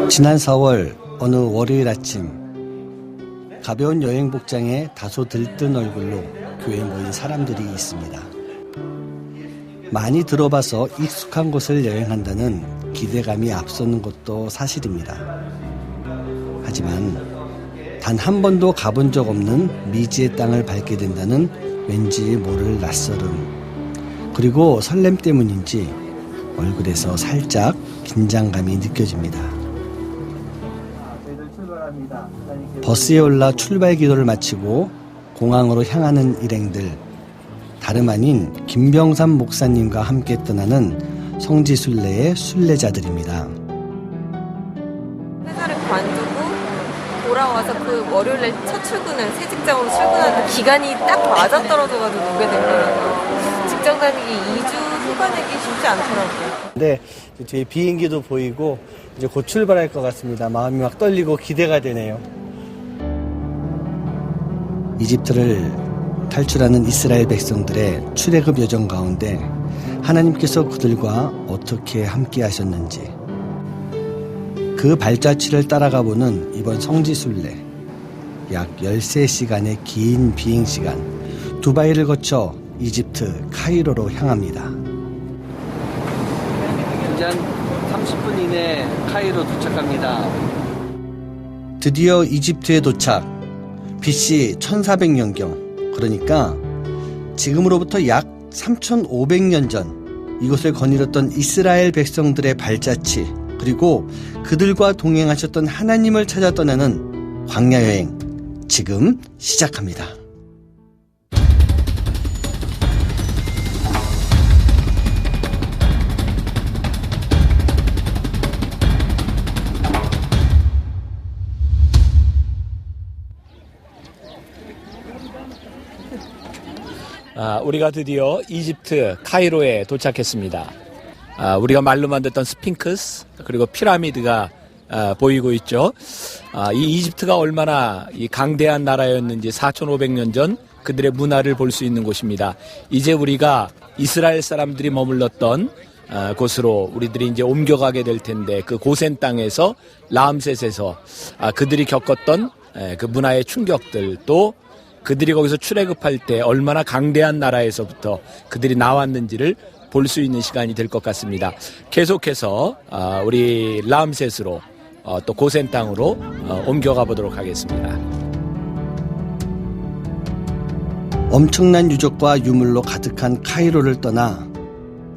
지난 4월 어느 월요일 아침, 가벼운 여행 복장에 다소 들뜬 얼굴로 교회에 모인 사람들이 있습니다. 많이 들어봐서 익숙한 곳을 여행한다는 기대감이 앞서는 것도 사실입니다. 하지만 단 한 번도 가본 적 없는 미지의 땅을 밟게 된다는 왠지 모를 낯설음, 그리고 설렘 때문인지 얼굴에서 살짝 긴장감이 느껴집니다. 버스에 올라 출발 기도를 마치고 공항으로 향하는 일행들, 다름 아닌 김병삼 목사님과 함께 떠나는 성지순례의 순례자들입니다. 회사를 관두고 돌아와서 그 월요일에 첫 출근을 새 직장으로 출근하는 기간이 딱 맞아떨어져가지고 오게 됐거든요. 직장 다니기 2주 휴가 내기 쉽지 않더라고요. 네, 뒤에 비행기도 보이고 이제 곧 출발할 것 같습니다. 마음이 막 떨리고 기대가 되네요. 이집트를 탈출하는 이스라엘 백성들의 출애굽 여정 가운데 하나님께서 그들과 어떻게 함께 하셨는지, 그 발자취를 따라가 보는 이번 성지순례, 약 13시간의 긴 비행시간, 두바이를 거쳐 이집트 카이로로 향합니다. 이제 한 30분 이내 카이로 도착합니다. 드디어 이집트에 도착. BC 1400년경, 그러니까 지금으로부터 약 3500년 전 이곳을 거닐었던 이스라엘 백성들의 발자취, 그리고 그들과 동행하셨던 하나님을 찾아 떠나는 광야 여행, 지금 시작합니다. 우리가 드디어 이집트 카이로에 도착했습니다. 우리가 말로만 듣던 스핑크스, 그리고 피라미드가 보이고 있죠. 이 이집트가 얼마나 이 강대한 나라였는지 4,500년 전 그들의 문화를 볼 수 있는 곳입니다. 이제 우리가 이스라엘 사람들이 머물렀던 곳으로 우리들이 이제 옮겨가게 될 텐데, 그 고센 땅에서 라암셋에서 그들이 겪었던 그 문화의 충격들, 또 그들이 거기서 출애굽할 때 얼마나 강대한 나라에서부터 그들이 나왔는지를 볼 수 있는 시간이 될 것 같습니다. 계속해서 우리 라암셋으로 또 고센 땅으로 옮겨가 보도록 하겠습니다. 엄청난 유적과 유물로 가득한 카이로를 떠나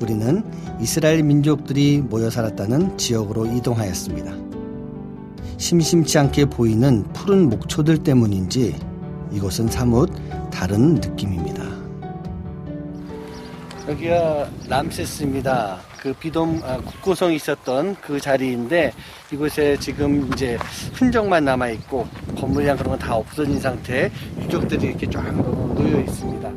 우리는 이스라엘 민족들이 모여 살았다는 지역으로 이동하였습니다. 심심치 않게 보이는 푸른 목초들 때문인지 이곳은 사뭇 다른 느낌입니다. 여기가 람세스입니다. 그 비돔 국고성이 있었던 그 자리인데, 이곳에 지금 이제 흔적만 남아 있고 건물이랑 그런 건 다 없어진 상태, 유적들이 이렇게 쫙 놓여 있습니다.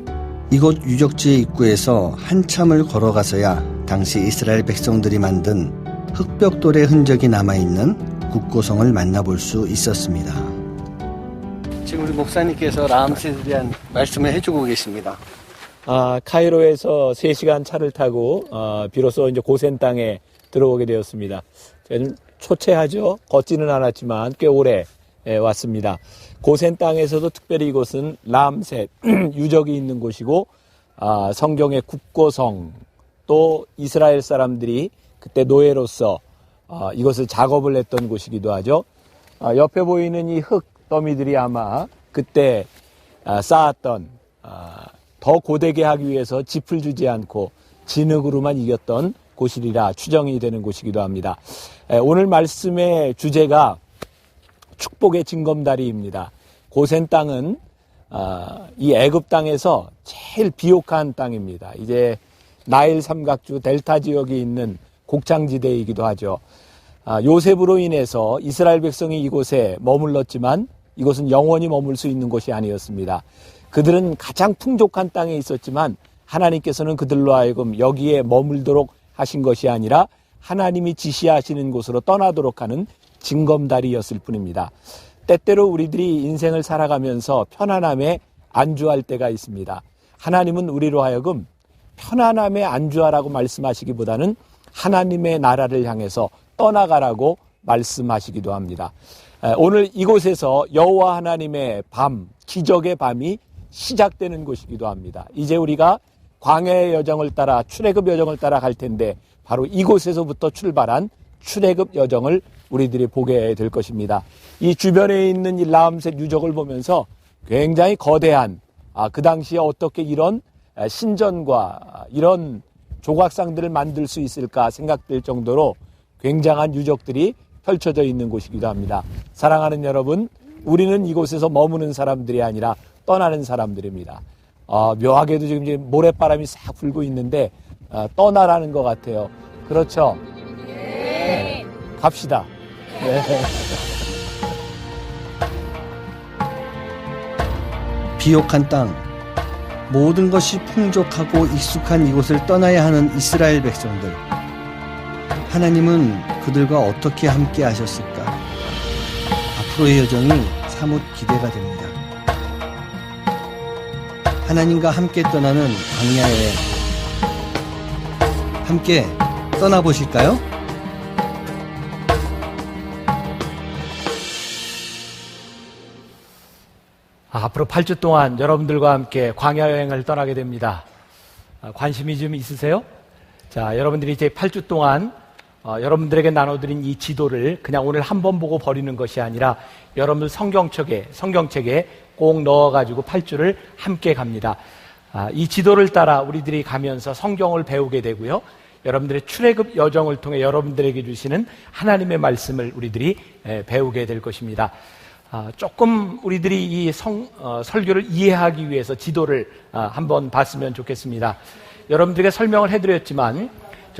이곳 유적지의 입구에서 한참을 걸어가서야 당시 이스라엘 백성들이 만든 흑벽돌의 흔적이 남아 있는 국고성을 만나볼 수 있었습니다. 지금 우리 목사님께서 라암셋에 대한 말씀을 해주고 계십니다. 카이로에서 3시간 차를 타고 비로소 이제 고센 땅에 들어오게 되었습니다. 좀 초췌하죠. 걷지는 않았지만 꽤 오래 왔습니다. 고센 땅에서도 특별히 이곳은 라암셋 유적이 있는 곳이고, 성경의 국고성, 또 이스라엘 사람들이 그때 노예로서 이것을 작업을 했던 곳이기도 하죠. 옆에 보이는 이 흙 더미들이 아마 그때 쌓았던, 더 고되게 하기 위해서 짚을 주지 않고 진흙으로만 이겼던 곳이리라 추정이 되는 곳이기도 합니다. 오늘 말씀의 주제가 축복의 징검다리입니다. 고센 땅은 이 애굽 땅에서 제일 비옥한 땅입니다. 이제 나일 삼각주 델타 지역이 있는 곡창지대이기도 하죠. 요셉으로 인해서 이스라엘 백성이 이곳에 머물렀지만 이곳은 영원히 머물 수 있는 곳이 아니었습니다. 그들은 가장 풍족한 땅에 있었지만 하나님께서는 그들로 하여금 여기에 머물도록 하신 것이 아니라 하나님이 지시하시는 곳으로 떠나도록 하는 징검다리였을 뿐입니다. 때때로 우리들이 인생을 살아가면서 편안함에 안주할 때가 있습니다. 하나님은 우리로 하여금 편안함에 안주하라고 말씀하시기보다는 하나님의 나라를 향해서 떠나가라고 말씀하시기도 합니다. 오늘 이곳에서 여호와 하나님의 밤, 기적의 밤이 시작되는 곳이기도 합니다. 이제 우리가 광야의 여정을 따라 출애굽 여정을 따라 갈 텐데 바로 이곳에서부터 출발한 출애굽 여정을 우리들이 보게 될 것입니다. 이 주변에 있는 이 라암셋 유적을 보면서 굉장히 거대한 그 당시에 어떻게 이런 신전과 이런 조각상들을 만들 수 있을까 생각될 정도로 굉장한 유적들이 펼쳐져 있는 곳이기도 합니다. 사랑하는 여러분, 우리는 이곳에서 머무는 사람들이 아니라 떠나는 사람들입니다. 묘하게도 지금 이제 모래바람이 싹 불고 있는데 떠나라는 것 같아요. 그렇죠? 네. 갑시다. 네. 비옥한 땅, 모든 것이 풍족하고 익숙한 이곳을 떠나야 하는 이스라엘 백성들. 하나님은 그들과 어떻게 함께 하셨을까? 앞으로의 여정이 사뭇 기대가 됩니다. 하나님과 함께 떠나는 광야 여행. 함께 떠나보실까요? 앞으로 8주 동안 여러분들과 함께 광야 여행을 떠나게 됩니다. 관심이 좀 있으세요? 자, 여러분들이 이제 8주 동안 여러분들에게 나눠드린 이 지도를 그냥 오늘 한 번 보고 버리는 것이 아니라 여러분들 성경책에 꼭 넣어가지고 8주를 함께 갑니다. 이 지도를 따라 우리들이 가면서 성경을 배우게 되고요. 여러분들의 출애굽 여정을 통해 여러분들에게 주시는 하나님의 말씀을 우리들이 배우게 될 것입니다. 조금 우리들이 이 설교를 이해하기 위해서 지도를 한번 봤으면 좋겠습니다. 여러분들에게 설명을 해드렸지만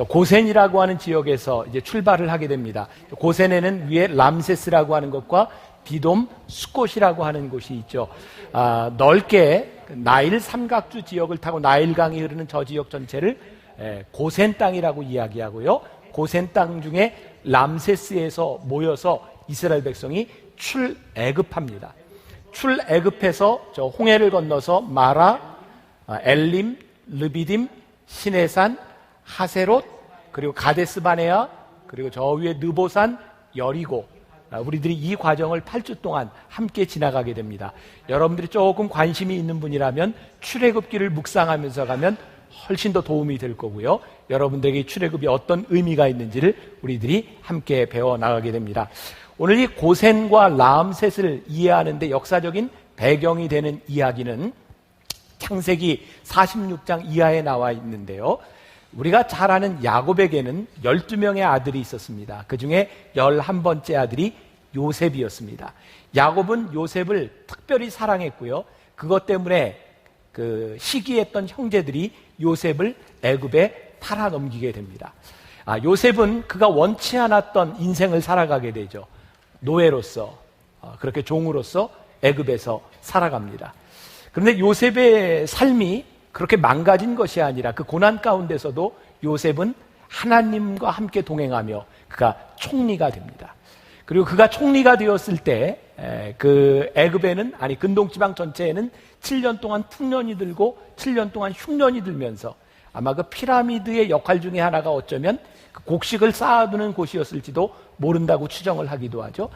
고센이라고 하는 지역에서 이제 출발을 하게 됩니다. 고센에는 위에 람세스라고 하는 것과 비돔, 수꽃이라고 하는 곳이 있죠. 넓게 나일 삼각주 지역을 타고 나일강이 흐르는 저 지역 전체를 고센 땅이라고 이야기하고요. 고센 땅 중에 람세스에서 모여서 이스라엘 백성이 출애굽합니다. 출애굽해서 저 홍해를 건너서 마라, 엘림, 르비딤, 시내산, 하세롯, 그리고 가데스바네아, 그리고 저 위에 느보산, 여리고, 우리들이 이 과정을 8주 동안 함께 지나가게 됩니다. 여러분들이 조금 관심이 있는 분이라면 출애굽기를 묵상하면서 가면 훨씬 더 도움이 될 거고요. 여러분들에게 출애굽이 어떤 의미가 있는지를 우리들이 함께 배워나가게 됩니다. 오늘 이 고센과 라암셋을 이해하는 데 역사적인 배경이 되는 이야기는 창세기 46장 이하에 나와 있는데요. 우리가 잘 아는 야곱에게는 12명의 아들이 있었습니다. 그 중에 11번째 아들이 요셉이었습니다. 야곱은 요셉을 특별히 사랑했고요. 그것 때문에 그 시기했던 형제들이 요셉을 애굽에 팔아넘기게 됩니다. 요셉은 그가 원치 않았던 인생을 살아가게 되죠. 노예로서, 그렇게 종으로서 애굽에서 살아갑니다. 그런데 요셉의 삶이 그렇게 망가진 것이 아니라 그 고난 가운데서도 요셉은 하나님과 함께 동행하며 그가 총리가 됩니다. 그리고 그가 총리가 되었을 때 그 애굽에는, 아니 근동지방 전체에는 7년 동안 풍년이 들고 7년 동안 흉년이 들면서 아마 그 피라미드의 역할 중에 하나가 어쩌면 그 곡식을 쌓아두는 곳이었을지도 모른다고 추정을 하기도 하죠.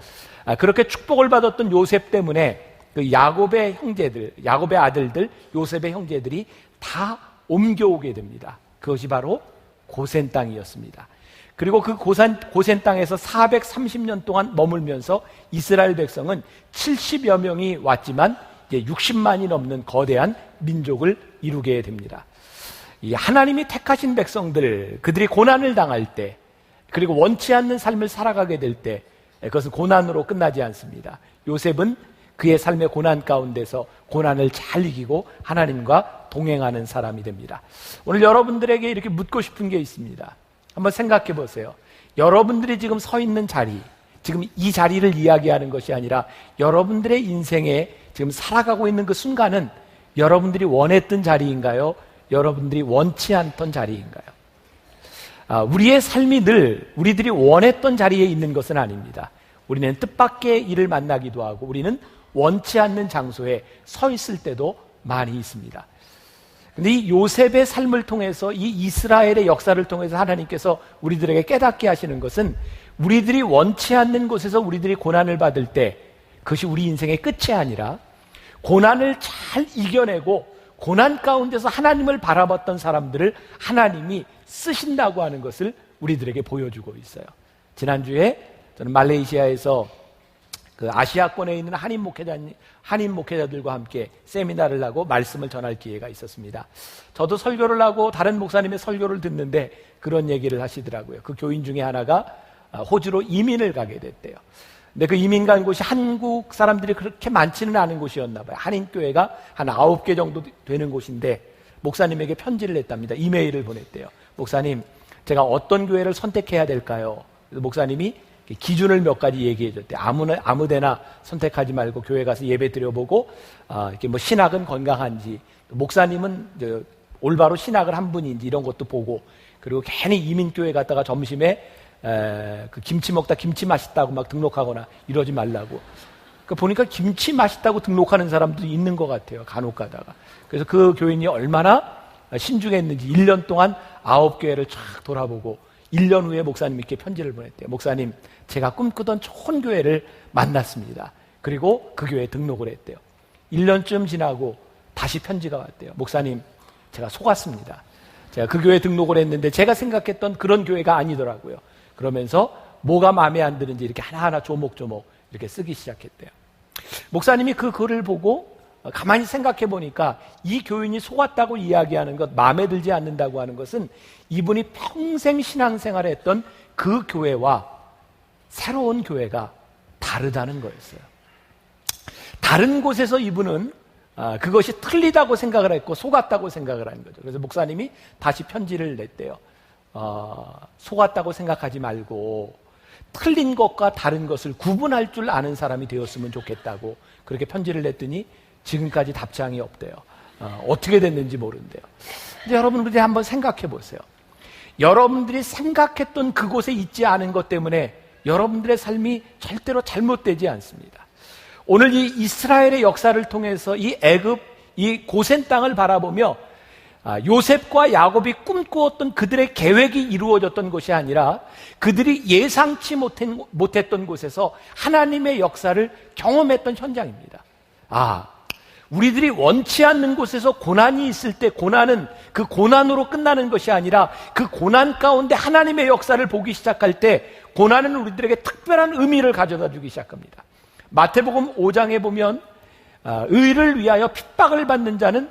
그렇게 축복을 받았던 요셉 때문에 그 야곱의 형제들, 야곱의 아들들, 요셉의 형제들이 다 옮겨오게 됩니다. 그것이 바로 고센 땅이었습니다. 그리고 그 고센 땅에서 430년 동안 머물면서 이스라엘 백성은 70여 명이 왔지만 이제 60만이 넘는 거대한 민족을 이루게 됩니다. 이 하나님이 택하신 백성들, 그들이 고난을 당할 때, 그리고 원치 않는 삶을 살아가게 될 때, 그것은 고난으로 끝나지 않습니다. 요셉은 그의 삶의 고난 가운데서 고난을 잘 이기고 하나님과 동행하는 사람이 됩니다. 오늘 여러분들에게 이렇게 묻고 싶은 게 있습니다. 한번 생각해 보세요. 여러분들이 지금 서 있는 자리, 지금 이 자리를 이야기하는 것이 아니라 여러분들의 인생에 지금 살아가고 있는 그 순간은 여러분들이 원했던 자리인가요? 여러분들이 원치 않던 자리인가요? 우리의 삶이 늘 우리들이 원했던 자리에 있는 것은 아닙니다. 우리는 뜻밖의 일을 만나기도 하고 우리는 원치 않는 장소에 서 있을 때도 많이 있습니다. 근데 이 요셉의 삶을 통해서, 이 이스라엘의 역사를 통해서 하나님께서 우리들에게 깨닫게 하시는 것은, 우리들이 원치 않는 곳에서 우리들이 고난을 받을 때 그것이 우리 인생의 끝이 아니라 고난을 잘 이겨내고 고난 가운데서 하나님을 바라봤던 사람들을 하나님이 쓰신다고 하는 것을 우리들에게 보여주고 있어요. 지난주에 저는 말레이시아에서 그 아시아권에 있는 한인 목회자들과 함께 세미나를 하고 말씀을 전할 기회가 있었습니다. 저도 설교를 하고 다른 목사님의 설교를 듣는데 그런 얘기를 하시더라고요. 그 교인 중에 하나가 호주로 이민을 가게 됐대요. 근데 그 이민 간 곳이 한국 사람들이 그렇게 많지는 않은 곳이었나 봐요. 한인교회가 한 9개 정도 되는 곳인데 목사님에게 편지를 냈답니다. 이메일을 보냈대요. 목사님, 제가 어떤 교회를 선택해야 될까요? 그래서 목사님이 기준을 몇 가지 얘기해 줬대요. 아무 데나 선택하지 말고 교회 가서 예배 드려보고, 이렇게 뭐 신학은 건강한지, 목사님은 올바로 신학을 한 분인지 이런 것도 보고, 그리고 괜히 이민교회 갔다가 점심에 그 김치 먹다 김치 맛있다고 막 등록하거나 이러지 말라고. 보니까 김치 맛있다고 등록하는 사람들이 있는 것 같아요. 간혹 가다가. 그래서 그 교인이 얼마나 신중했는지 1년 동안 9교회를 쫙 돌아보고 1년 후에 목사님께 편지를 보냈대요. 목사님, 제가 꿈꾸던 좋은 교회를 만났습니다. 그리고 그 교회에 등록을 했대요. 1년쯤 지나고 다시 편지가 왔대요. 목사님, 제가 속았습니다. 제가 그 교회에 등록을 했는데 제가 생각했던 그런 교회가 아니더라고요. 그러면서 뭐가 마음에 안 드는지 이렇게 하나하나 조목조목 이렇게 쓰기 시작했대요. 목사님이 그 글을 보고 가만히 생각해 보니까 이 교인이 속았다고 이야기하는 것, 마음에 들지 않는다고 하는 것은 이분이 평생 신앙생활을 했던 그 교회와 새로운 교회가 다르다는 거였어요. 다른 곳에서 이분은 그것이 틀리다고 생각을 했고 속았다고 생각을 한 거죠. 그래서 목사님이 다시 편지를 냈대요. 속았다고 생각하지 말고 틀린 것과 다른 것을 구분할 줄 아는 사람이 되었으면 좋겠다고 그렇게 편지를 냈더니 지금까지 답장이 없대요. 어떻게 됐는지 모른대요. 근데 여러분들이 한번 생각해 보세요. 여러분들이 생각했던 그곳에 있지 않은 것 때문에 여러분들의 삶이 절대로 잘못되지 않습니다. 오늘 이 이스라엘의 역사를 통해서 이 애굽, 이 고센 땅을 바라보며 요셉과 야곱이 꿈꾸었던 그들의 계획이 이루어졌던 것이 아니라 그들이 예상치 못했던 곳에서 하나님의 역사를 경험했던 현장입니다. 우리들이 원치 않는 곳에서 고난이 있을 때 고난은 그 고난으로 끝나는 것이 아니라 그 고난 가운데 하나님의 역사를 보기 시작할 때 고난은 우리들에게 특별한 의미를 가져다 주기 시작합니다. 마태복음 5장에 보면 의를 위하여 핍박을 받는 자는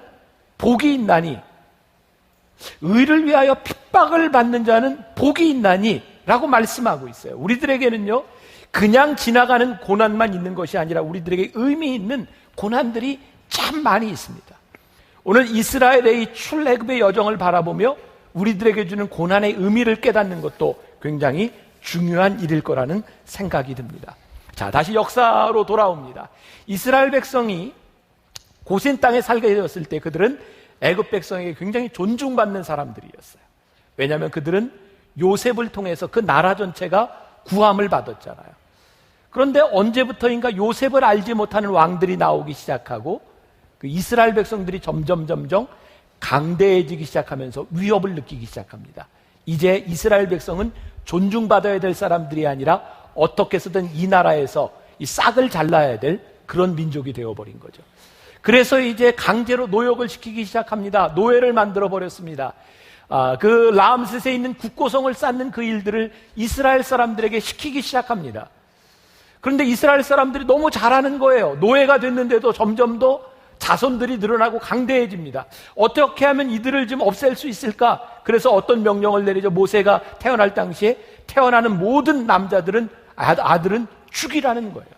복이 있나니, 의를 위하여 핍박을 받는 자는 복이 있나니 라고 말씀하고 있어요. 우리들에게는요, 그냥 지나가는 고난만 있는 것이 아니라 우리들에게 의미 있는 고난들이 참 많이 있습니다. 오늘 이스라엘의 이 출애굽의 여정을 바라보며 우리들에게 주는 고난의 의미를 깨닫는 것도 굉장히 중요한 일일 거라는 생각이 듭니다. 자, 다시 역사로 돌아옵니다. 이스라엘 백성이 고센 땅에 살게 되었을 때 그들은 애굽 백성에게 굉장히 존중받는 사람들이었어요. 왜냐하면 그들은 요셉을 통해서 그 나라 전체가 구함을 받았잖아요. 그런데 언제부터인가 요셉을 알지 못하는 왕들이 나오기 시작하고 그 이스라엘 백성들이 점점 강대해지기 시작하면서 위협을 느끼기 시작합니다. 이제 이스라엘 백성은 존중받아야 될 사람들이 아니라 어떻게 해서든 이 나라에서 이 싹을 잘라야 될 그런 민족이 되어버린 거죠. 그래서 이제 강제로 노역을 시키기 시작합니다. 노예를 만들어 버렸습니다. 그 라암셋에 있는 국고성을 쌓는 그 일들을 이스라엘 사람들에게 시키기 시작합니다. 그런데 이스라엘 사람들이 너무 잘하는 거예요. 노예가 됐는데도 점점 더 자손들이 늘어나고 강대해집니다. 어떻게 하면 이들을 좀 없앨 수 있을까? 그래서 어떤 명령을 내리죠. 모세가 태어날 당시에 태어나는 모든 남자들은 아들은 죽이라는 거예요.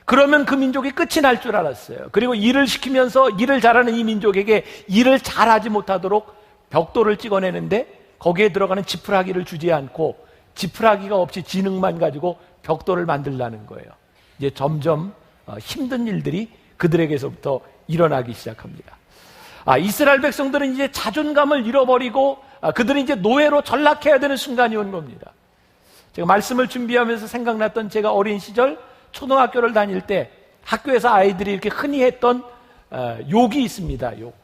그러면 그 민족이 끝이 날 줄 알았어요. 그리고 일을 시키면서 일을 잘하는 이 민족에게 일을 잘하지 못하도록 벽돌을 찍어내는데 거기에 들어가는 지푸라기를 주지 않고 지푸라기가 없이 지능만 가지고 벽돌을 만들라는 거예요. 이제 점점 힘든 일들이 그들에게서부터 일어나기 시작합니다. 이스라엘 백성들은 이제 자존감을 잃어버리고 그들은 이제 노예로 전락해야 되는 순간이 온 겁니다. 제가 말씀을 준비하면서 생각났던 제가 어린 시절 초등학교를 다닐 때 학교에서 아이들이 이렇게 흔히 했던 욕이 있습니다. 욕.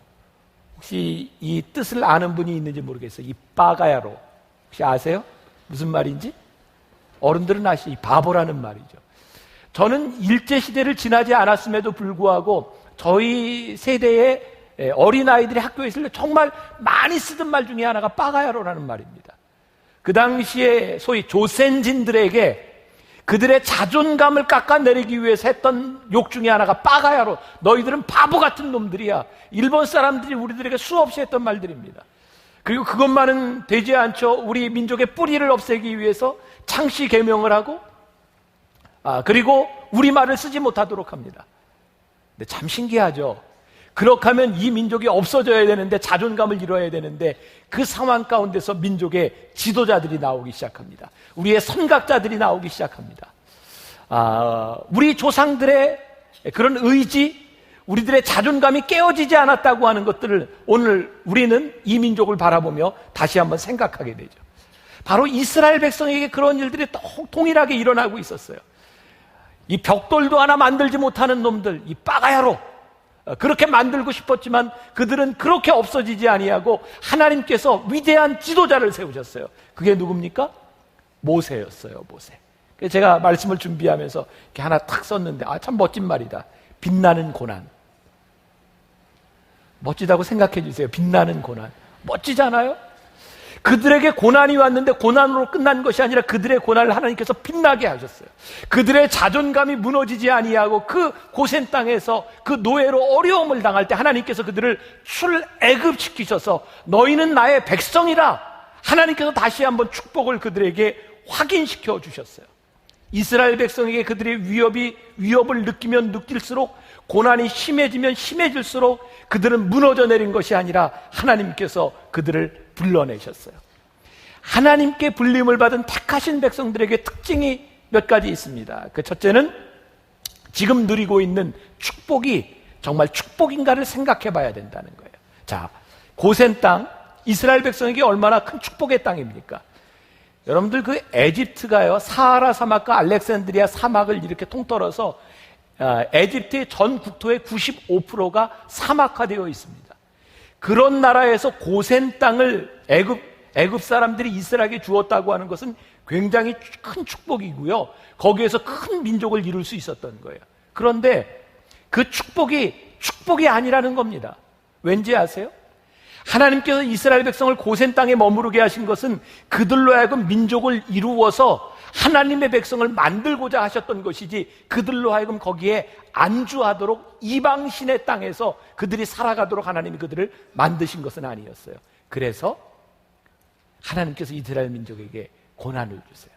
혹시 이 뜻을 아는 분이 있는지 모르겠어요. 이 빠가야로. 혹시 아세요? 무슨 말인지? 어른들은 아시죠? 이 바보라는 말이죠. 저는 일제시대를 지나지 않았음에도 불구하고 저희 세대의 어린아이들이 학교에 있을 때 정말 많이 쓰던 말 중에 하나가 빠가야로라는 말입니다. 그 당시에 소위 조센진들에게 그들의 자존감을 깎아내리기 위해서 했던 욕 중에 하나가 빠가야로. 너희들은 바보 같은 놈들이야. 일본 사람들이 우리들에게 수없이 했던 말들입니다. 그리고 그것만은 되지 않죠. 우리 민족의 뿌리를 없애기 위해서 창씨 개명을 하고 그리고 우리말을 쓰지 못하도록 합니다. 근데 참 신기하죠. 그렇게 하면 이 민족이 없어져야 되는데, 자존감을 잃어야 되는데, 그 상황 가운데서 민족의 지도자들이 나오기 시작합니다. 우리의 선각자들이 나오기 시작합니다. 우리 조상들의 그런 의지, 우리들의 자존감이 깨어지지 않았다고 하는 것들을 오늘 우리는 이 민족을 바라보며 다시 한번 생각하게 되죠. 바로 이스라엘 백성에게 그런 일들이 동일하게 일어나고 있었어요. 이 벽돌도 하나 만들지 못하는 놈들, 이 빠가야로, 그렇게 만들고 싶었지만 그들은 그렇게 없어지지 아니하고 하나님께서 위대한 지도자를 세우셨어요. 그게 누굽니까? 모세였어요. 모세. 그래서 제가 말씀을 준비하면서 이렇게 하나 탁 썼는데 참 멋진 말이다. 빛나는 고난. 멋지다고 생각해 주세요. 빛나는 고난. 멋지잖아요? 그들에게 고난이 왔는데 고난으로 끝난 것이 아니라 그들의 고난을 하나님께서 빛나게 하셨어요. 그들의 자존감이 무너지지 아니하고 그 고센 땅에서 그 노예로 어려움을 당할 때 하나님께서 그들을 출애굽시키셔서 너희는 나의 백성이라 하나님께서 다시 한번 축복을 그들에게 확인시켜 주셨어요. 이스라엘 백성에게 그들의 위협을 느끼면 느낄수록, 고난이 심해지면 심해질수록 그들은 무너져 내린 것이 아니라 하나님께서 그들을 불러내셨어요. 하나님께 불림을 받은 택하신 백성들에게 특징이 몇 가지 있습니다. 그 첫째는 지금 누리고 있는 축복이 정말 축복인가를 생각해 봐야 된다는 거예요. 자, 고센 땅, 이스라엘 백성에게 얼마나 큰 축복의 땅입니까? 여러분들 그 에집트가요, 사하라 사막과 알렉산드리아 사막을 이렇게 통틀어서 에집트의 전 국토의 95%가 사막화되어 있습니다. 그런 나라에서 고센 땅을 애굽 사람들이 이스라엘에게 주었다고 하는 것은 굉장히 큰 축복이고요. 거기에서 큰 민족을 이룰 수 있었던 거예요. 그런데 그 축복이 아니라는 겁니다. 왠지 아세요? 하나님께서 이스라엘 백성을 고센 땅에 머무르게 하신 것은 그들로 하여금 민족을 이루어서 하나님의 백성을 만들고자 하셨던 것이지, 그들로 하여금 거기에 안주하도록 이방신의 땅에서 그들이 살아가도록 하나님이 그들을 만드신 것은 아니었어요. 그래서 하나님께서 이스라엘 민족에게 고난을 주세요.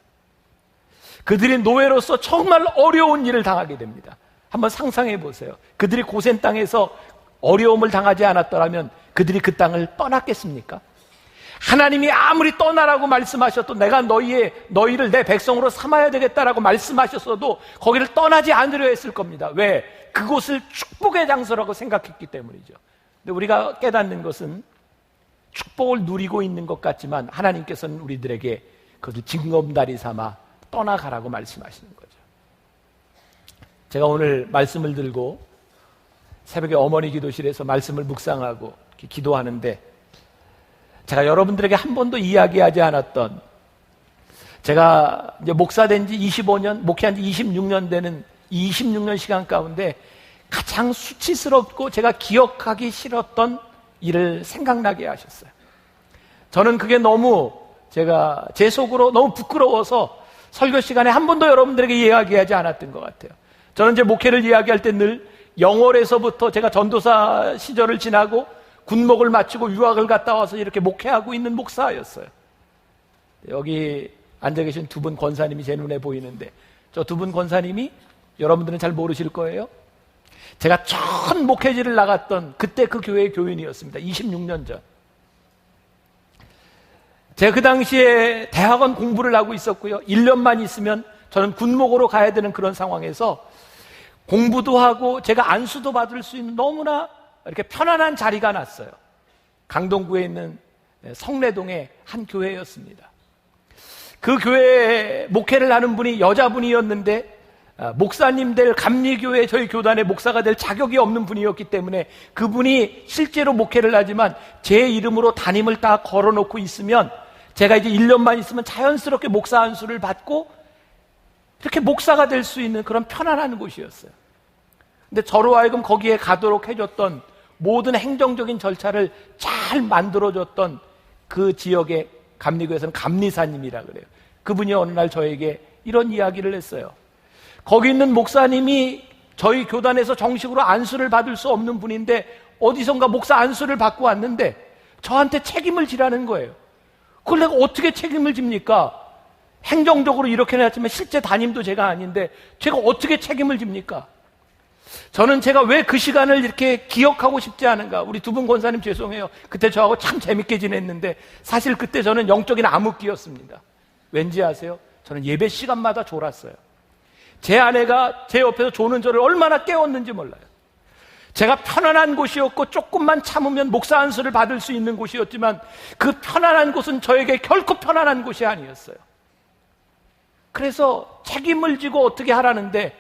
그들이 노예로서 정말 어려운 일을 당하게 됩니다. 한번 상상해 보세요. 그들이 고센 땅에서 어려움을 당하지 않았더라면 그들이 그 땅을 떠났겠습니까? 하나님이 아무리 떠나라고 말씀하셔도, 내가 너희를 내 백성으로 삼아야 되겠다라고 말씀하셨어도 거기를 떠나지 않으려 했을 겁니다. 왜? 그곳을 축복의 장소라고 생각했기 때문이죠. 근데 우리가 깨닫는 것은 축복을 누리고 있는 것 같지만 하나님께서는 우리들에게 그것을 징검다리 삼아 떠나가라고 말씀하시는 거죠. 제가 오늘 말씀을 들고 새벽에 어머니 기도실에서 말씀을 묵상하고 기도하는데, 제가 여러분들에게 한 번도 이야기하지 않았던, 제가 이제 목사된 지 25년, 목회한 지 26년 되는 이 26년 시간 가운데 가장 수치스럽고 제가 기억하기 싫었던 일을 생각나게 하셨어요. 저는 그게 너무 제가 제 속으로 너무 부끄러워서 설교 시간에 한 번도 여러분들에게 이야기하지 않았던 것 같아요. 저는 제 목회를 이야기할 때 늘 영월에서부터 제가 전도사 시절을 지나고 군목을 마치고 유학을 갔다 와서 이렇게 목회하고 있는 목사였어요. 여기 앉아 계신 두 분 권사님이 제 눈에 보이는데, 저 두 분 권사님이 여러분들은 잘 모르실 거예요. 제가 첫 목회지를 나갔던 그때 그 교회의 교인이었습니다. 26년 전. 제가 그 당시에 대학원 공부를 하고 있었고요. 1년만 있으면 저는 군목으로 가야 되는 그런 상황에서 공부도 하고 제가 안수도 받을 수 있는 너무나 이렇게 편안한 자리가 났어요. 강동구에 있는 성내동의 한 교회였습니다. 그 교회에 목회를 하는 분이 여자분이었는데 목사님 될 감리교회 저희 교단의 목사가 될 자격이 없는 분이었기 때문에 그분이 실제로 목회를 하지만 제 이름으로 담임을 다 걸어놓고 있으면 제가 이제 1년만 있으면 자연스럽게 목사 안수를 받고 이렇게 목사가 될 수 있는 그런 편안한 곳이었어요. 근데 저로 하여금 거기에 가도록 해줬던 모든 행정적인 절차를 잘 만들어줬던 그 지역의 감리교에서는 감리사님이라 그래요. 그분이 어느 날 저에게 이런 이야기를 했어요. 거기 있는 목사님이 저희 교단에서 정식으로 안수를 받을 수 없는 분인데 어디선가 목사 안수를 받고 왔는데 저한테 책임을 지라는 거예요. 그걸 내가 어떻게 책임을 집니까? 행정적으로 이렇게 해놨지만 실제 담임도 제가 아닌데 제가 어떻게 책임을 집니까? 저는 제가 왜 그 시간을 이렇게 기억하고 싶지 않은가? 우리 두 분 권사님 죄송해요. 그때 저하고 참 재밌게 지냈는데 사실 그때 저는 영적인 암흑기였습니다. 왠지 아세요? 저는 예배 시간마다 졸았어요. 제 아내가 제 옆에서 조는 저를 얼마나 깨웠는지 몰라요. 제가 편안한 곳이었고 조금만 참으면 목사 안수를 받을 수 있는 곳이었지만 그 편안한 곳은 저에게 결코 편안한 곳이 아니었어요. 그래서 책임을 지고 어떻게 하라는데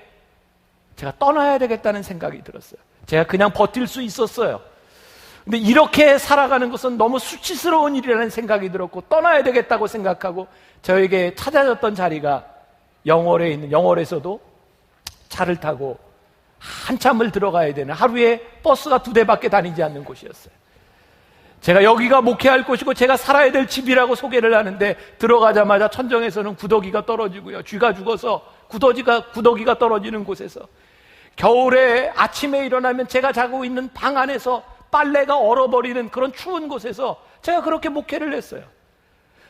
제가 떠나야 되겠다는 생각이 들었어요. 제가 그냥 버틸 수 있었어요. 근데 이렇게 살아가는 것은 너무 수치스러운 일이라는 생각이 들었고 떠나야 되겠다고 생각하고 저에게 찾아졌던 자리가 영월에 있는, 영월에서도 차를 타고 한참을 들어가야 되는, 하루에 버스가 2대밖에 다니지 않는 곳이었어요. 제가 여기가 목회할 곳이고 제가 살아야 될 집이라고 소개를 하는데 들어가자마자 천정에서는 구더기가 떨어지고요. 쥐가 죽어서 구더기가 떨어지는 곳에서 겨울에 아침에 일어나면 제가 자고 있는 방 안에서 빨래가 얼어버리는 그런 추운 곳에서 제가 그렇게 목회를 했어요.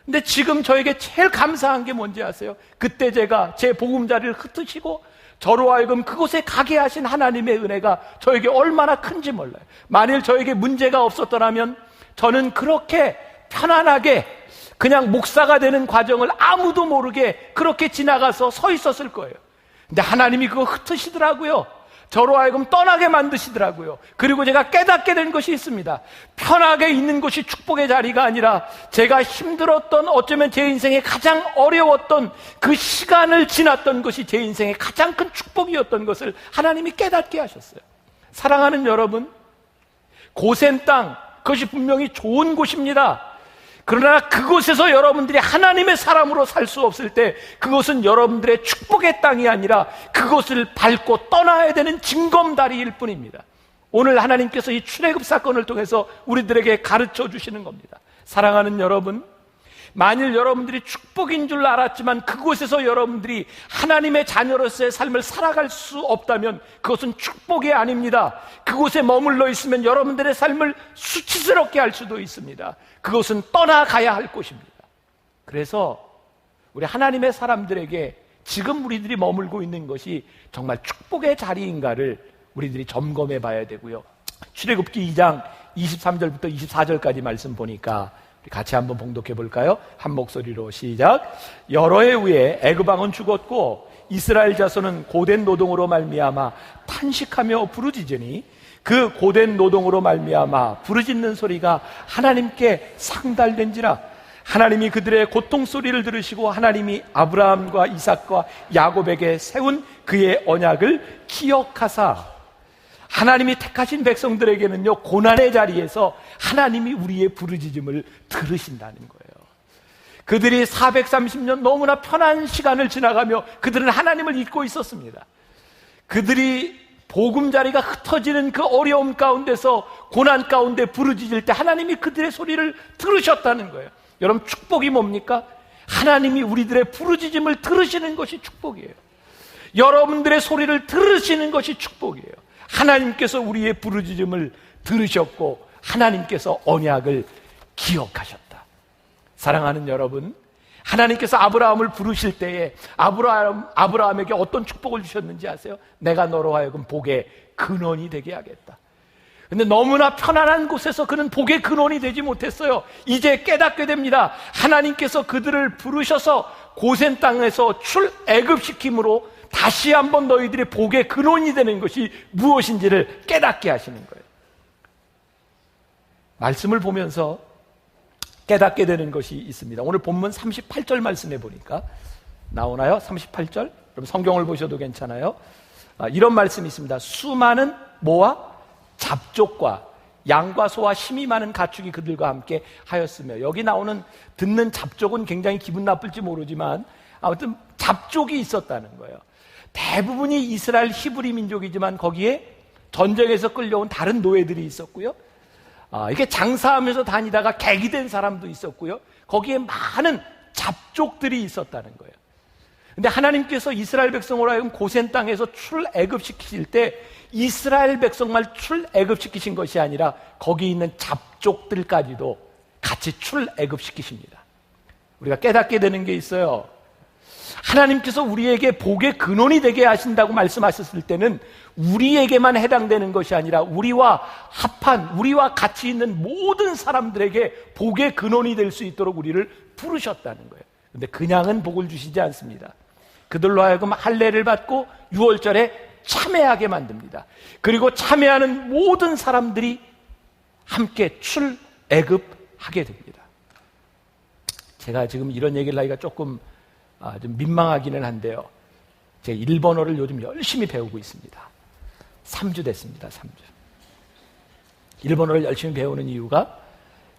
근데 지금 저에게 제일 감사한 게 뭔지 아세요? 그때 제가 제 보금자리를 흩으시고 저로 하여금 그곳에 가게 하신 하나님의 은혜가 저에게 얼마나 큰지 몰라요. 만일 저에게 문제가 없었더라면 저는 그렇게 편안하게 그냥 목사가 되는 과정을 아무도 모르게 그렇게 지나가서 서 있었을 거예요. 근데 하나님이 그거 흩으시더라고요. 저로 하여금 떠나게 만드시더라고요. 그리고 제가 깨닫게 된 것이 있습니다. 편하게 있는 것이 축복의 자리가 아니라 제가 힘들었던, 어쩌면 제 인생에 가장 어려웠던 그 시간을 지났던 것이 제 인생의 가장 큰 축복이었던 것을 하나님이 깨닫게 하셨어요. 사랑하는 여러분, 고센 땅, 그것이 분명히 좋은 곳입니다. 그러나 그곳에서 여러분들이 하나님의 사람으로 살 수 없을 때 그것은 여러분들의 축복의 땅이 아니라 그것을 밟고 떠나야 되는 징검다리일 뿐입니다. 오늘 하나님께서 이 출애굽 사건을 통해서 우리들에게 가르쳐 주시는 겁니다. 사랑하는 여러분, 만일 여러분들이 축복인 줄 알았지만 그곳에서 여러분들이 하나님의 자녀로서의 삶을 살아갈 수 없다면 그것은 축복이 아닙니다. 그곳에 머물러 있으면 여러분들의 삶을 수치스럽게 할 수도 있습니다. 그것은 떠나가야 할 곳입니다. 그래서 우리 하나님의 사람들에게 지금 우리들이 머물고 있는 것이 정말 축복의 자리인가를 우리들이 점검해 봐야 되고요. 출애굽기 2장 23절부터 24절까지 말씀 보니까 같이 한번 봉독해 볼까요? 한 목소리로 시작. 여러 해 후에 애굽 왕은 죽었고 이스라엘 자손은 고된 노동으로 말미암아 탄식하며 부르짖으니 그 고된 노동으로 말미암아 부르짖는 소리가 하나님께 상달된지라. 하나님이 그들의 고통 소리를 들으시고 하나님이 아브라함과 이삭과 야곱에게 세운 그의 언약을 기억하사. 하나님이 택하신 백성들에게는요, 고난의 자리에서 하나님이 우리의 부르짖음을 들으신다는 거예요. 그들이 430년 너무나 편한 시간을 지나가며 그들은 하나님을 잊고 있었습니다. 그들이 보금자리가 흩어지는 그 어려움 가운데서 고난 가운데 부르짖을 때 하나님이 그들의 소리를 들으셨다는 거예요. 여러분, 축복이 뭡니까? 하나님이 우리들의 부르짖음을 들으시는 것이 축복이에요. 여러분들의 소리를 들으시는 것이 축복이에요. 하나님께서 우리의 부르짖음을 들으셨고 하나님께서 언약을 기억하셨다. 사랑하는 여러분, 하나님께서 아브라함을 부르실 때에 아브라함에게 어떤 축복을 주셨는지 아세요? 내가 너로 하여금 복의 근원이 되게 하겠다. 근데 너무나 편안한 곳에서 그는 복의 근원이 되지 못했어요. 이제 깨닫게 됩니다. 하나님께서 그들을 부르셔서 고센 땅에서 출애굽시킴으로 다시 한번 너희들의 복의 근원이 되는 것이 무엇인지를 깨닫게 하시는 거예요. 말씀을 보면서 깨닫게 되는 것이 있습니다. 오늘 본문 38절 말씀해 보니까 나오나요? 38절. 그럼 성경을 보셔도 괜찮아요. 이런 말씀이 있습니다. 수많은 뭐와? 잡족과 양과 소와 힘이 많은 가축이 그들과 함께 하였으며, 여기 나오는 듣는 잡족은 굉장히 기분 나쁠지 모르지만 아무튼 잡족이 있었다는 거예요. 대부분이 이스라엘 히브리 민족이지만 거기에 전쟁에서 끌려온 다른 노예들이 있었고요. 이렇게 장사하면서 다니다가 객이 된 사람도 있었고요. 거기에 많은 잡족들이 있었다는 거예요. 근데 하나님께서 이스라엘 백성으로 하여금 고센 땅에서 출애굽시키실 때 이스라엘 백성만 출애굽시키신 것이 아니라 거기 있는 잡족들까지도 같이 출애굽시키십니다. 우리가 깨닫게 되는 게 있어요. 하나님께서 우리에게 복의 근원이 되게 하신다고 말씀하셨을 때는 우리에게만 해당되는 것이 아니라 우리와 합한, 우리와 같이 있는 모든 사람들에게 복의 근원이 될 수 있도록 우리를 부르셨다는 거예요. 근데 그냥은 복을 주시지 않습니다. 그들로 하여금 할례를 받고 유월절에 참회하게 만듭니다. 그리고 참회하는 모든 사람들이 함께 출애굽하게 됩니다. 제가 지금 이런 얘기를 하기가 조금 좀 민망하기는 한데요. 제가 일본어를 요즘 열심히 배우고 있습니다. 3주 됐습니다. 3주. 일본어를 열심히 배우는 이유가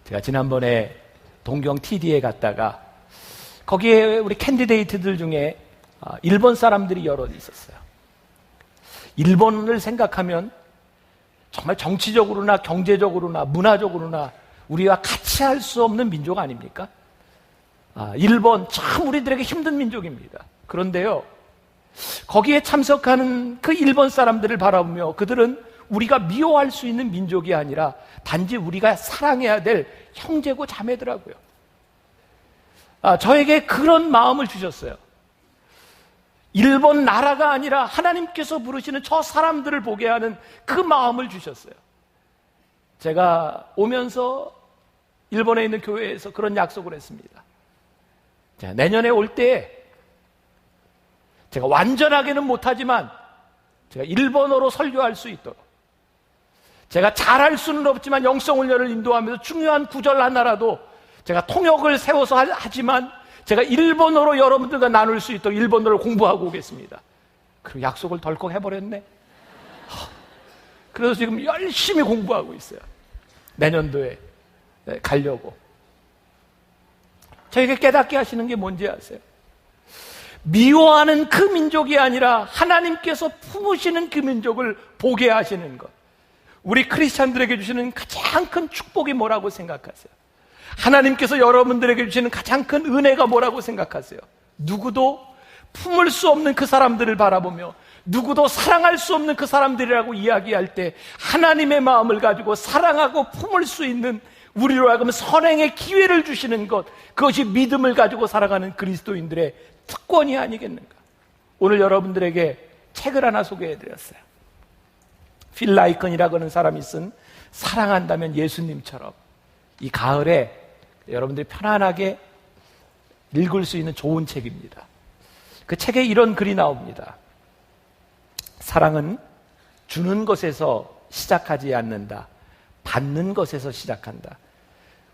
제가 지난번에 동경 TD에 갔다가 거기에 우리 캔디데이트들 중에 일본 사람들이 여럿 있었어요. 일본을 생각하면 정말 정치적으로나 경제적으로나 문화적으로나 우리와 같이 할 수 없는 민족 아닙니까? 일본 참 우리들에게 힘든 민족입니다. 그런데요, 거기에 참석하는 그 일본 사람들을 바라보며 그들은 우리가 미워할 수 있는 민족이 아니라 단지 우리가 사랑해야 될 형제고 자매더라고요. 저에게 그런 마음을 주셨어요. 일본 나라가 아니라 하나님께서 부르시는 저 사람들을 보게 하는 그 마음을 주셨어요. 제가 오면서 일본에 있는 교회에서 그런 약속을 했습니다. 내년에 올 때 제가 완전하게는 못하지만 제가 일본어로 설교할 수 있도록, 제가 잘할 수는 없지만 영성훈련을 인도하면서 중요한 구절 하나라도 제가 통역을 세워서 하지만 제가 일본어로 여러분들과 나눌 수 있도록 일본어를 공부하고 오겠습니다. 그럼 약속을 덜컥 해버렸네. 그래서 지금 열심히 공부하고 있어요. 내년도에 가려고. 저에게 깨닫게 하시는 게 뭔지 아세요? 미워하는 그 민족이 아니라 하나님께서 품으시는 그 민족을 보게 하시는 것. 우리 크리스찬들에게 주시는 가장 큰 축복이 뭐라고 생각하세요? 하나님께서 여러분들에게 주시는 가장 큰 은혜가 뭐라고 생각하세요? 누구도 품을 수 없는 그 사람들을 바라보며 누구도 사랑할 수 없는 그 사람들이라고 이야기할 때 하나님의 마음을 가지고 사랑하고 품을 수 있는 우리로 하여금 선행의 기회를 주시는 것, 그것이 믿음을 가지고 살아가는 그리스도인들의 특권이 아니겠는가? 오늘 여러분들에게 책을 하나 소개해드렸어요. 필 라이컨이라고 하는 사람이 쓴 사랑한다면 예수님처럼, 이 가을에 여러분들이 편안하게 읽을 수 있는 좋은 책입니다. 그 책에 이런 글이 나옵니다. 사랑은 주는 것에서 시작하지 않는다. 받는 것에서 시작한다.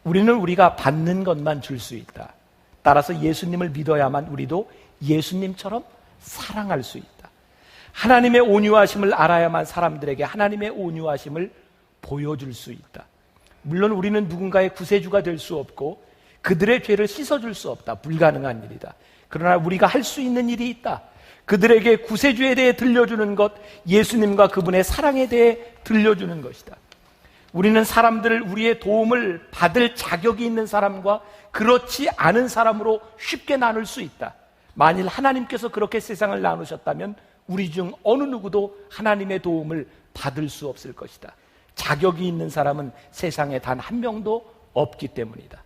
우리는 우리가 받는 것만 줄 수 있다. 따라서 예수님을 믿어야만 우리도 예수님처럼 사랑할 수 있다. 하나님의 온유하심을 알아야만 사람들에게 하나님의 온유하심을 보여줄 수 있다. 물론 우리는 누군가의 구세주가 될 수 없고 그들의 죄를 씻어줄 수 없다. 불가능한 일이다. 그러나 우리가 할 수 있는 일이 있다. 그들에게 구세주에 대해 들려주는 것, 예수님과 그분의 사랑에 대해 들려주는 것이다. 우리는 사람들을 우리의 도움을 받을 자격이 있는 사람과 그렇지 않은 사람으로 쉽게 나눌 수 있다. 만일 하나님께서 그렇게 세상을 나누셨다면 우리 중 어느 누구도 하나님의 도움을 받을 수 없을 것이다. 자격이 있는 사람은 세상에 단 한 명도 없기 때문이다.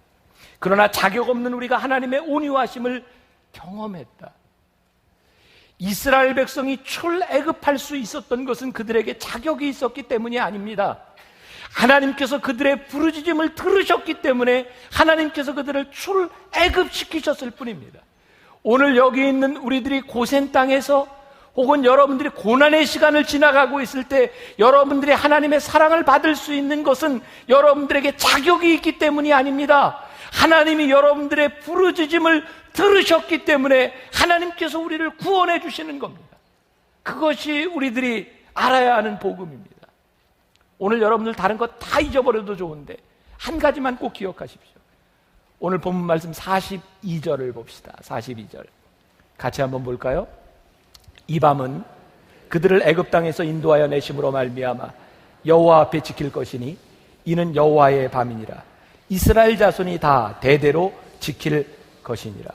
그러나 자격 없는 우리가 하나님의 온유하심을 경험했다. 이스라엘 백성이 출애굽할 수 있었던 것은 그들에게 자격이 있었기 때문이 아닙니다. 하나님께서 그들의 부르짖음을 들으셨기 때문에 하나님께서 그들을 출애굽시키셨을 뿐입니다. 오늘 여기 있는 우리들이 고센 땅에서 혹은 여러분들이 고난의 시간을 지나가고 있을 때 여러분들이 하나님의 사랑을 받을 수 있는 것은 여러분들에게 자격이 있기 때문이 아닙니다. 하나님이 여러분들의 부르짖음을 들으셨기 때문에 하나님께서 우리를 구원해 주시는 겁니다. 그것이 우리들이 알아야 하는 복음입니다. 오늘 여러분들 다른 거 다 잊어버려도 좋은데 한 가지만 꼭 기억하십시오. 오늘 본문 말씀 42절을 봅시다. 42절 같이 한번 볼까요? 이 밤은 그들을 애굽 땅에서 인도하여 내심으로 말미암아 여호와 앞에 지킬 것이니 이는 여호와의 밤이니라. 이스라엘 자손이 다 대대로 지킬 것이니라.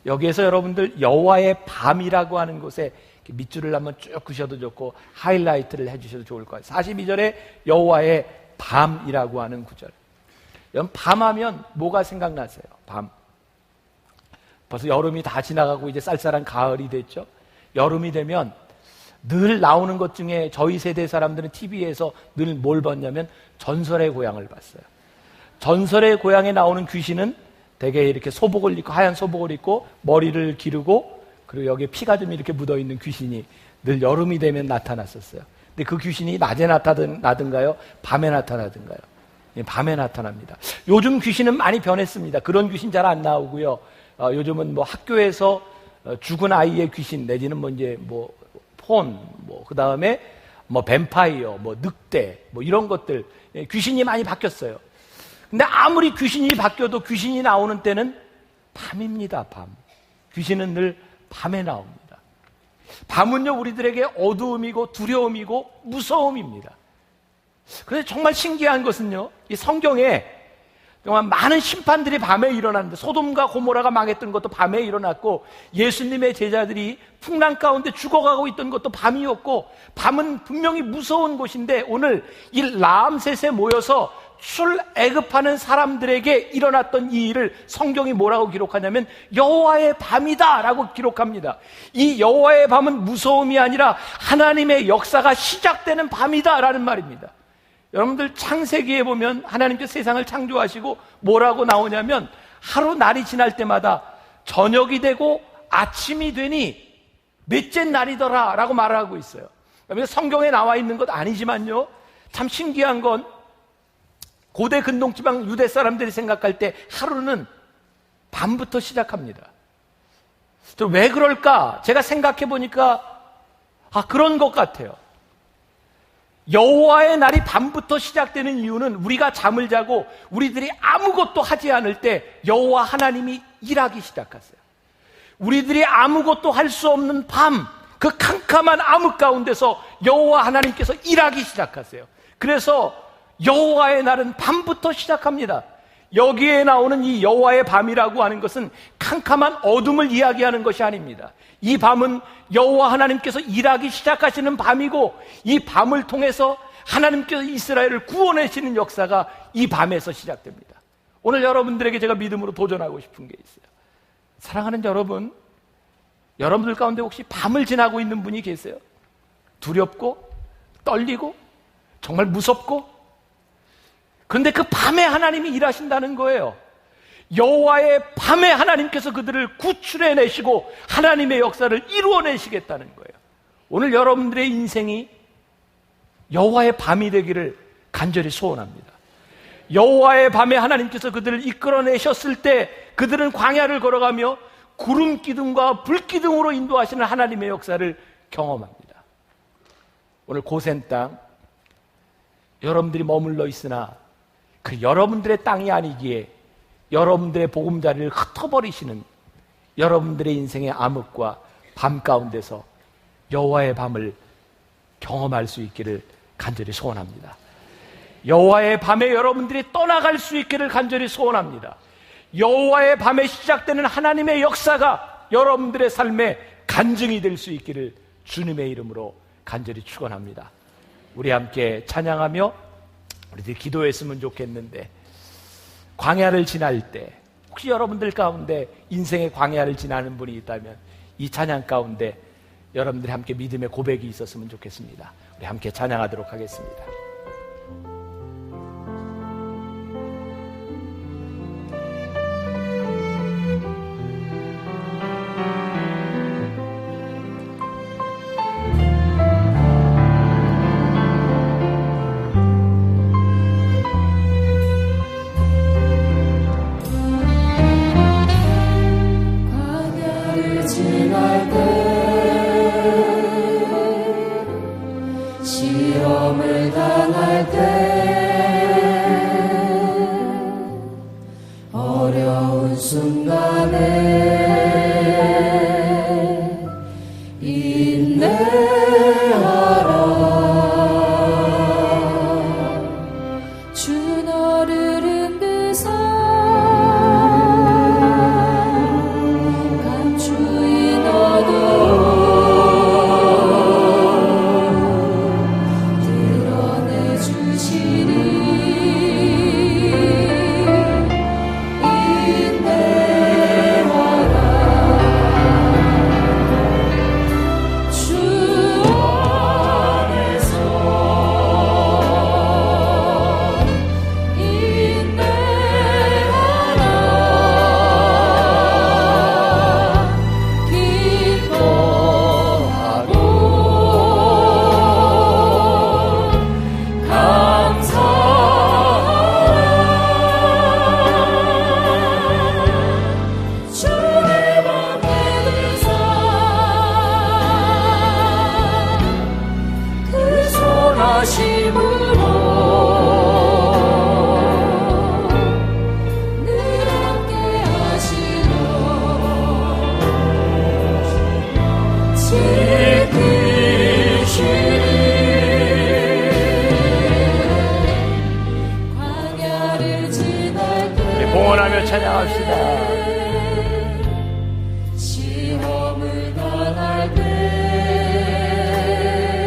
여기에서 여러분들 여호와의 밤이라고 하는 곳에 밑줄을 한번 쭉 그셔도 좋고 하이라이트를 해주셔도 좋을 거예요. 42절에 여호와의 밤이라고 하는 구절. 여러분 밤하면 뭐가 생각나세요? 밤. 벌써 여름이 다 지나가고 이제 쌀쌀한 가을이 됐죠. 여름이 되면 늘 나오는 것 중에 저희 세대 사람들은 TV에서 늘 뭘 봤냐면 전설의 고향을 봤어요. 전설의 고향에 나오는 귀신은 대개 이렇게 소복을 입고 하얀 소복을 입고 머리를 기르고 그리고 여기에 피가 좀 이렇게 묻어있는 귀신이 늘 여름이 되면 나타났었어요. 근데 그 귀신이 낮에 나타나든가요? 밤에 나타나든가요? 밤에 나타납니다. 요즘 귀신은 많이 변했습니다. 그런 귀신 잘 안 나오고요. 요즘은 뭐 학교에서 죽은 아이의 귀신 내지는 뭐 이제 뭐 폰, 뭐 그 다음에 뭐 뱀파이어, 뭐 늑대, 뭐 이런 것들 귀신이 많이 바뀌었어요. 근데 아무리 귀신이 바뀌어도 귀신이 나오는 때는 밤입니다. 밤. 귀신은 늘 밤에 나옵니다. 밤은요 우리들에게 어두움이고 두려움이고 무서움입니다. 그런데 정말 신기한 것은요 이 성경에 정말 많은 심판들이 밤에 일어났는데 소돔과 고모라가 망했던 것도 밤에 일어났고 예수님의 제자들이 풍랑 가운데 죽어가고 있던 것도 밤이었고 밤은 분명히 무서운 곳인데 오늘 이 라암셋에 모여서 출애굽하는 사람들에게 일어났던 이 일을 성경이 뭐라고 기록하냐면 여호와의 밤이다 라고 기록합니다. 이 여호와의 밤은 무서움이 아니라 하나님의 역사가 시작되는 밤이다 라는 말입니다. 여러분들 창세기에 보면 하나님께서 세상을 창조하시고 뭐라고 나오냐면 하루 날이 지날 때마다 저녁이 되고 아침이 되니 몇째 날이더라 라고 말을 하고 있어요. 그래서 성경에 나와 있는 것 아니지만요 참 신기한 건 고대 근동지방 유대 사람들이 생각할 때 하루는 밤부터 시작합니다. 왜 그럴까? 제가 생각해 보니까 그런 것 같아요. 여호와의 날이 밤부터 시작되는 이유는 우리가 잠을 자고 우리들이 아무것도 하지 않을 때 여호와 하나님이 일하기 시작하세요. 우리들이 아무것도 할 수 없는 밤, 그 캄캄한 암흑 가운데서 여호와 하나님께서 일하기 시작하세요. 그래서 여호와의 날은 밤부터 시작합니다. 여기에 나오는 이 여호와의 밤이라고 하는 것은 캄캄한 어둠을 이야기하는 것이 아닙니다. 이 밤은 여호와 하나님께서 일하기 시작하시는 밤이고 이 밤을 통해서 하나님께서 이스라엘을 구원하시는 역사가 이 밤에서 시작됩니다. 오늘 여러분들에게 제가 믿음으로 도전하고 싶은 게 있어요. 사랑하는 여러분, 여러분들 가운데 혹시 밤을 지나고 있는 분이 계세요? 두렵고 떨리고 정말 무섭고 그런데 그 밤에 하나님이 일하신다는 거예요. 여호와의 밤에 하나님께서 그들을 구출해내시고 하나님의 역사를 이루어내시겠다는 거예요. 오늘 여러분들의 인생이 여호와의 밤이 되기를 간절히 소원합니다. 여호와의 밤에 하나님께서 그들을 이끌어내셨을 때 그들은 광야를 걸어가며 구름 기둥과 불 기둥으로 인도하시는 하나님의 역사를 경험합니다. 오늘 고센 땅 여러분들이 머물러 있으나 그 여러분들의 땅이 아니기에 여러분들의 보금자리를 흩어버리시는 여러분들의 인생의 암흑과 밤 가운데서 여호와의 밤을 경험할 수 있기를 간절히 소원합니다. 여호와의 밤에 여러분들이 떠나갈 수 있기를 간절히 소원합니다. 여호와의 밤에 시작되는 하나님의 역사가 여러분들의 삶에 간증이 될 수 있기를 주님의 이름으로 간절히 축원합니다. 우리 함께 찬양하며 우리들이 기도했으면 좋겠는데 광야를 지날 때 혹시 여러분들 가운데 인생의 광야를 지나는 분이 있다면 이 찬양 가운데 여러분들이 함께 믿음의 고백이 있었으면 좋겠습니다. 우리 함께 찬양하도록 하겠습니다.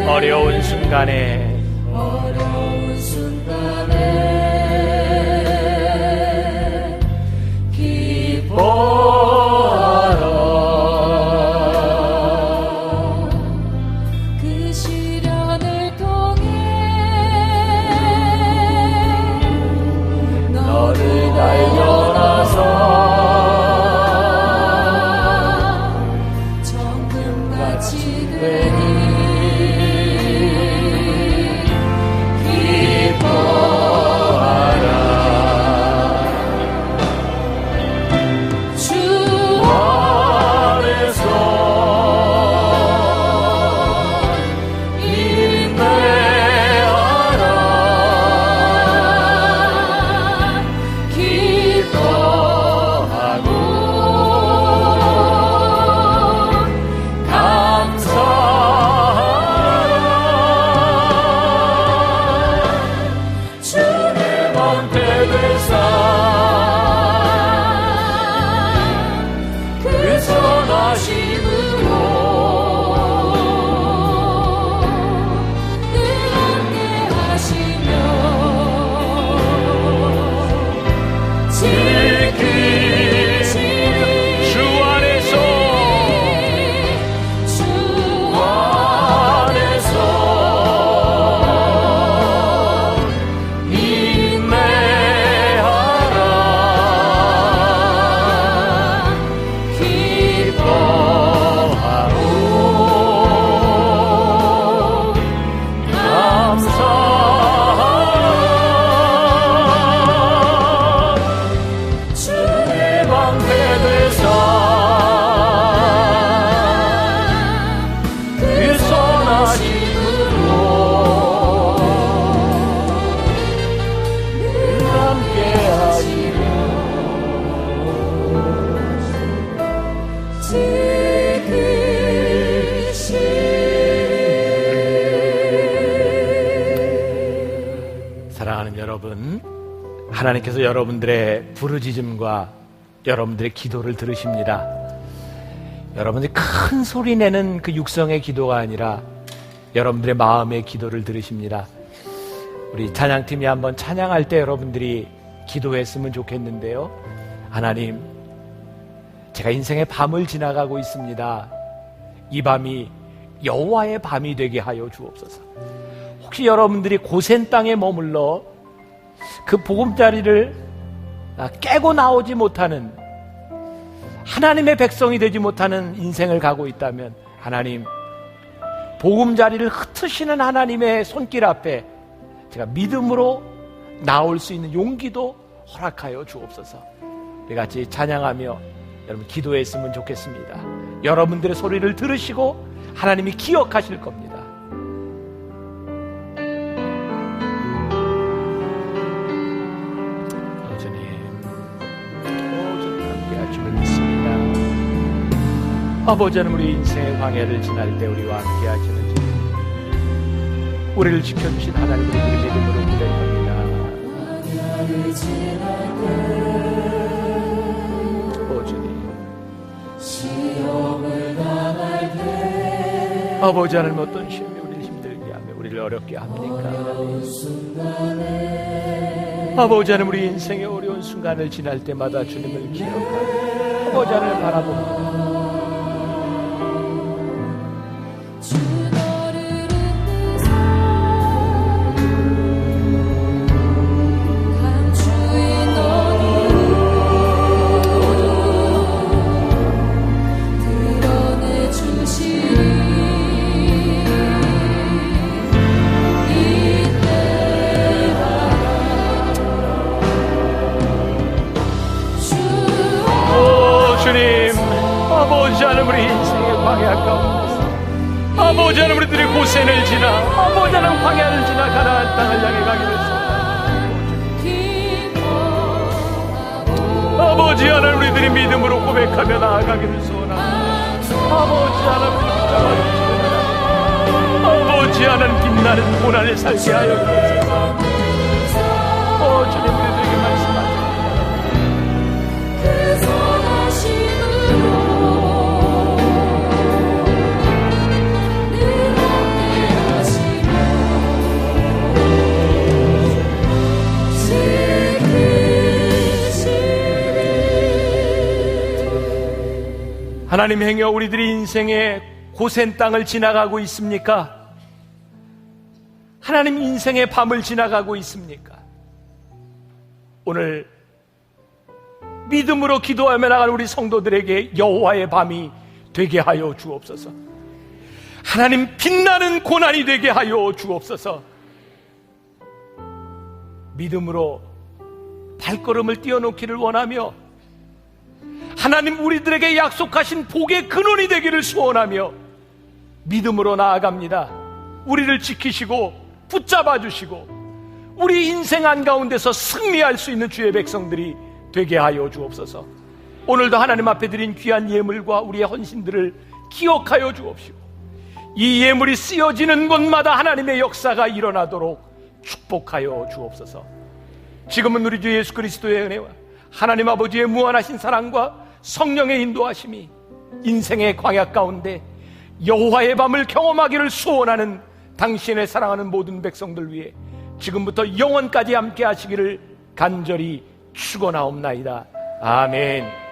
어려운 순간에 기뻐하라. 그 시련을 통해 너를 달려나서 정금같이 되니 사랑하는 여러분, 하나님께서 여러분들의 부르짖음과 여러분들의 기도를 들으십니다. 여러분들이 큰 소리 내는 그 육성의 기도가 아니라 여러분들의 마음의 기도를 들으십니다. 우리 찬양팀이 한번 찬양할 때 여러분들이 기도했으면 좋겠는데요. 하나님, 제가 인생의 밤을 지나가고 있습니다. 이 밤이 여호와의 밤이 되게 하여 주옵소서. 혹시 여러분들이 고센 땅에 머물러 그 보금자리를 깨고 나오지 못하는, 하나님의 백성이 되지 못하는 인생을 가고 있다면, 하나님, 보금자리를 흩으시는 하나님의 손길 앞에 제가 믿음으로 나올 수 있는 용기도 허락하여 주옵소서. 우리 같이 찬양하며 여러분 기도했으면 좋겠습니다. 여러분들의 소리를 들으시고 하나님이 기억하실 겁니다. 아버지 하나님, 우리 인생의 광야를 지날 때 우리와 함께 하시는 주님, 우리를 지켜주신 하나님을 우리 믿음으로 기대합니다. 오 주님, 아버지 하나님, 어떤 시험이 우리를 힘들게 하며 우리를 어렵게 합니까? 아버지 하나님, 우리 인생의 어려운 순간을 지날 때마다 주님을 기억하며 아버지 하나님을 바라봅니다. 아버지 하나님, 우리 인생의 광야 가운데서 아버지 하나님, 우리들이 고센을 지나 아버지 하나님 광야를 지나 가나안 땅을 향해 가기를 소원합니다. 아버지 하나님, 우리들이 믿음으로 고백하며 나아가기를 소원합니다. 아버지 하나님, 붙잡아주시옵소서. 아버지 하나님, 빛나는 고난을 살게 하여 주옵소서. 주님, 우리들에게 말씀하십니다. 하나님 행여 우리들이 인생의 고센 땅을 지나가고 있습니까? 하나님 인생의 밤을 지나가고 있습니까? 오늘 믿음으로 기도하며 나가는 우리 성도들에게 여호와의 밤이 되게 하여 주옵소서. 하나님 빛나는 고난이 되게 하여 주옵소서. 믿음으로 발걸음을 띄워놓기를 원하며 하나님 우리들에게 약속하신 복의 근원이 되기를 소원하며 믿음으로 나아갑니다. 우리를 지키시고 붙잡아 주시고 우리 인생 한가운데서 승리할 수 있는 주의 백성들이 되게 하여 주옵소서. 오늘도 하나님 앞에 드린 귀한 예물과 우리의 헌신들을 기억하여 주옵시고 이 예물이 쓰여지는 곳마다 하나님의 역사가 일어나도록 축복하여 주옵소서. 지금은 우리 주 예수 그리스도의 은혜와 하나님 아버지의 무한하신 사랑과 성령의 인도하심이 인생의 광야 가운데 여호와의 밤을 경험하기를 소원하는 당신의 사랑하는 모든 백성들 위해 지금부터 영원까지 함께 하시기를 간절히 축원하옵나이다. 아멘.